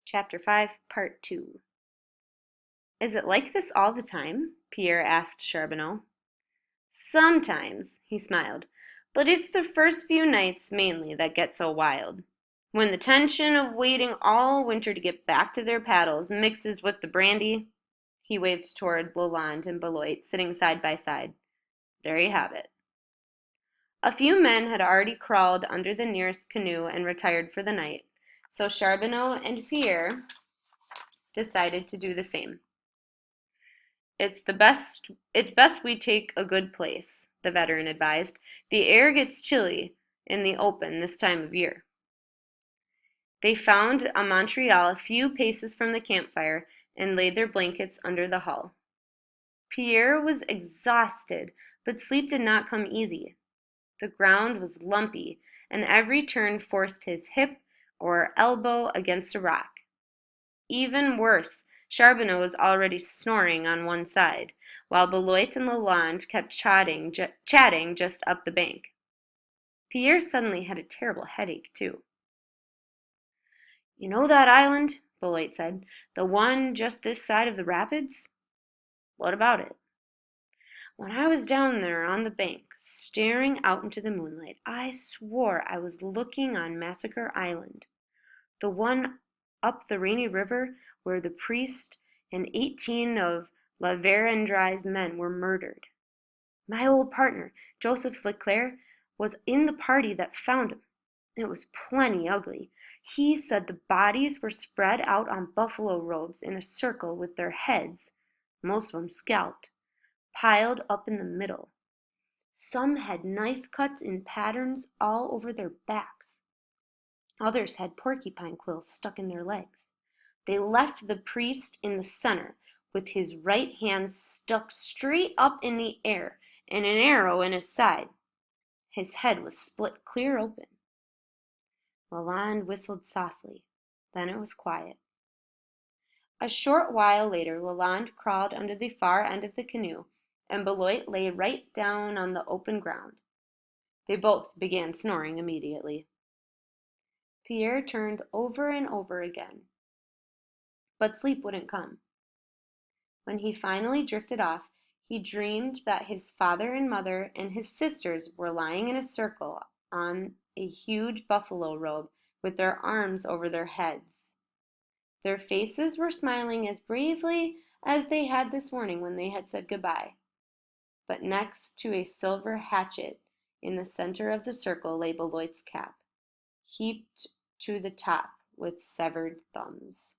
Chapter 5, Part 2. Is it like this all the time? Pierre asked Charbonneau. Sometimes, he smiled, but it's the first few nights mainly that get so wild. When the tension of waiting all winter to get back to their paddles mixes with the brandy, he waved toward Lalande and Beloit sitting side by side. There you have it. A few men had already crawled under the nearest canoe and retired for the night, so Charbonneau and Pierre decided to do the same. It's best we take a good place, the veteran advised. The air gets chilly in the open this time of year. They found a Montreal a few paces from the campfire and laid their blankets under the hull. Pierre was exhausted, but sleep did not come easy. The ground was lumpy, and every turn forced his hip or elbow against a rock. Even worse, Charbonneau was already snoring on one side, while Beloit and Lalande kept chatting just up the bank. Pierre suddenly had a terrible headache, too. "You know that island?" Beloit said. "The one just this side of the rapids?" "What about it?" "When I was down there on the bank, staring out into the moonlight, I swore I was looking on Massacre Island. The one up the Rainy River where the priest and 18 of La Vérendrye's men were murdered. My old partner, Joseph Leclerc, was in the party that found 'em. It was plenty ugly. He said the bodies were spread out on buffalo robes in a circle with their heads, most of 'em scalped, piled up in the middle. Some had knife cuts in patterns all over their backs. Others had porcupine quills stuck in their legs. They left the priest in the center, with his right hand stuck straight up in the air and an arrow in his side. His head was split clear open." Lalande whistled softly. Then it was quiet. A short while later Lalande crawled under the far end of the canoe, and Beloit lay right down on the open ground. They both began snoring immediately. Pierre turned over and over again, but sleep wouldn't come. When he finally drifted off, he dreamed that his father and mother and his sisters were lying in a circle on a huge buffalo robe with their arms over their heads. Their faces were smiling as bravely as they had this morning when they had said goodbye. But next to a silver hatchet in the center of the circle lay Beloit's cap, heaped to the top with severed thumbs.